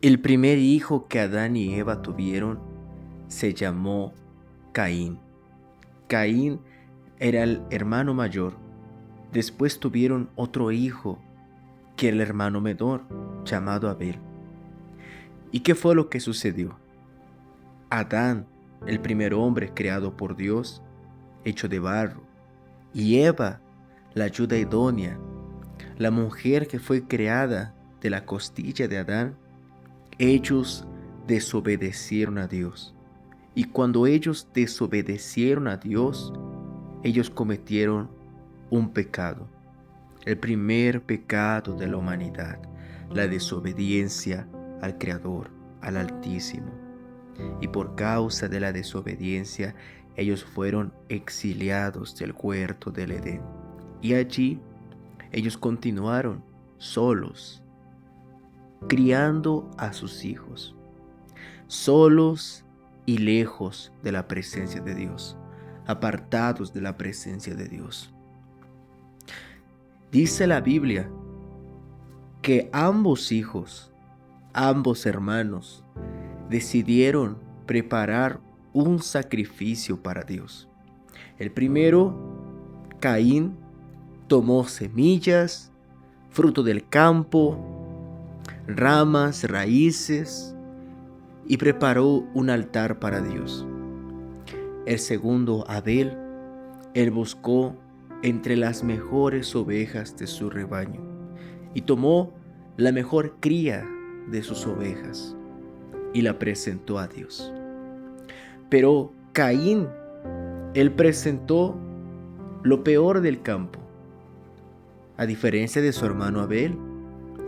El primer hijo que Adán y Eva tuvieron se llamó Caín. Caín era el hermano mayor. Después tuvieron otro hijo, que era el hermano menor, llamado Abel. ¿Y qué fue lo que sucedió? Adán, el primer hombre creado por Dios, hecho de barro, y Eva, la ayuda idónea, la mujer que fue creada de la costilla de Adán, ellos desobedecieron a Dios. Y cuando ellos desobedecieron a Dios, ellos cometieron un pecado, el primer pecado de la humanidad, la desobediencia al Creador, al Altísimo. Y por causa de la desobediencia, ellos fueron exiliados del huerto del Edén. Y allí ellos continuaron solos, criando a sus hijos, solos y lejos de la presencia de Dios, apartados de la presencia de Dios. Dice la Biblia que ambos hijos, ambos hermanos, decidieron preparar un sacrificio para Dios. El primero, Caín, tomó semillas, fruto del campo, ramas, raíces, y preparó un altar para Dios. El segundo, Abel, él buscó entre las mejores ovejas de su rebaño y tomó la mejor cría de sus ovejas y la presentó a Dios. Pero Caín, él presentó lo peor del campo, a diferencia de su hermano Abel,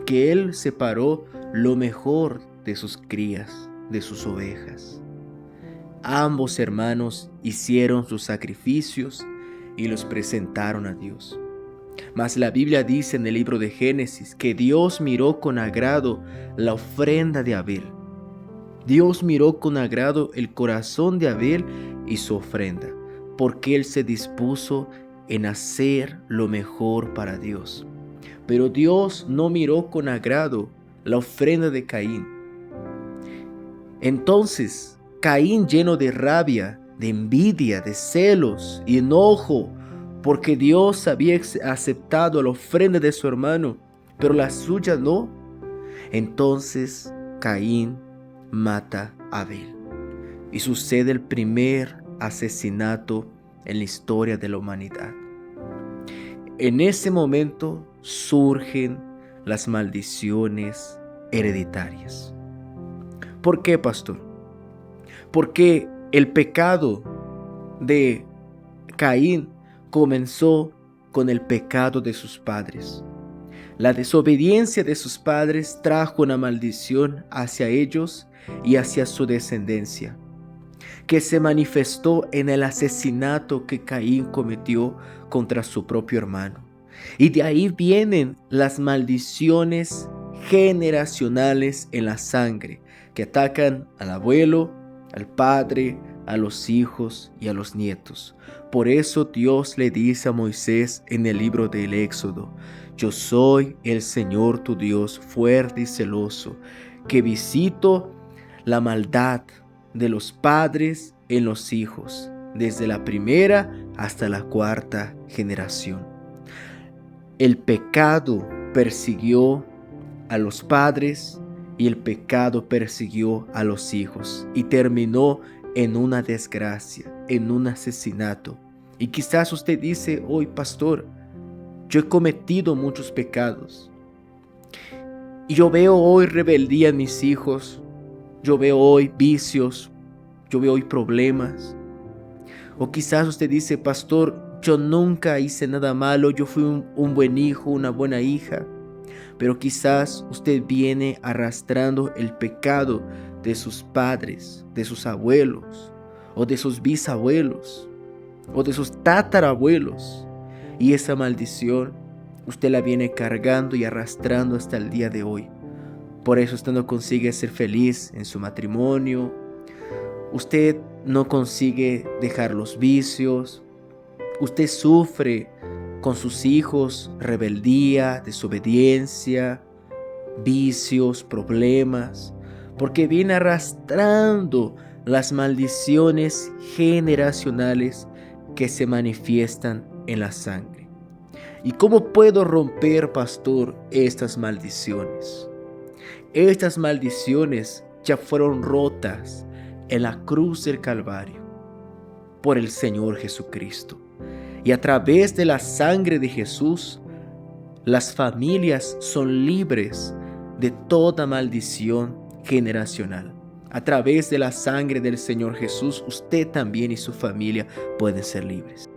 que él separó lo mejor de sus crías, de sus ovejas. Ambos hermanos hicieron sus sacrificios y los presentaron a Dios. Mas la Biblia dice en el libro de Génesis que Dios miró con agrado la ofrenda de Abel. Dios miró con agrado el corazón de Abel y su ofrenda, porque él se dispuso en hacer lo mejor para Dios. Pero Dios no miró con agrado la ofrenda de Caín. Entonces, Caín, lleno de rabia, de envidia, de celos y enojo, porque Dios había aceptado la ofrenda de su hermano, pero la suya no. Entonces, Caín mata a Abel. Y sucede el primer asesinato en la historia de la humanidad. En ese momento surgen las maldiciones hereditarias. ¿Por qué, pastor? Porque el pecado de Caín comenzó con el pecado de sus padres. La desobediencia de sus padres trajo una maldición hacia ellos y hacia su descendencia, que se manifestó en el asesinato que Caín cometió contra su propio hermano. Y de ahí vienen las maldiciones generacionales en la sangre, que atacan al abuelo, al padre, a los hijos y a los nietos. Por eso Dios le dice a Moisés en el libro del Éxodo: yo soy el Señor tu Dios, fuerte y celoso, que visito la maldad de los padres en los hijos, desde la primera hasta la cuarta generación. El pecado persiguió a los padres y el pecado persiguió a los hijos y terminó en una desgracia, en un asesinato. Y quizás usted dice hoy: pastor, yo he cometido muchos pecados y yo veo hoy rebeldía en mis hijos, yo veo hoy vicios, yo veo hoy problemas. O quizás usted dice: pastor, yo nunca hice nada malo, yo fui un buen hijo, una buena hija. Pero quizás usted viene arrastrando el pecado de sus padres, de sus abuelos, o de sus bisabuelos, o de sus tatarabuelos. Y esa maldición usted la viene cargando y arrastrando hasta el día de hoy. Por eso usted no consigue ser feliz en su matrimonio. Usted no consigue dejar los vicios. Usted sufre con sus hijos rebeldía, desobediencia, vicios, problemas, porque viene arrastrando las maldiciones generacionales que se manifiestan en la sangre. ¿Y cómo puedo romper, pastor, estas maldiciones? Estas maldiciones ya fueron rotas en la cruz del Calvario por el Señor Jesucristo. Y a través de la sangre de Jesús, las familias son libres de toda maldición generacional. A través de la sangre del Señor Jesús, usted también y su familia pueden ser libres.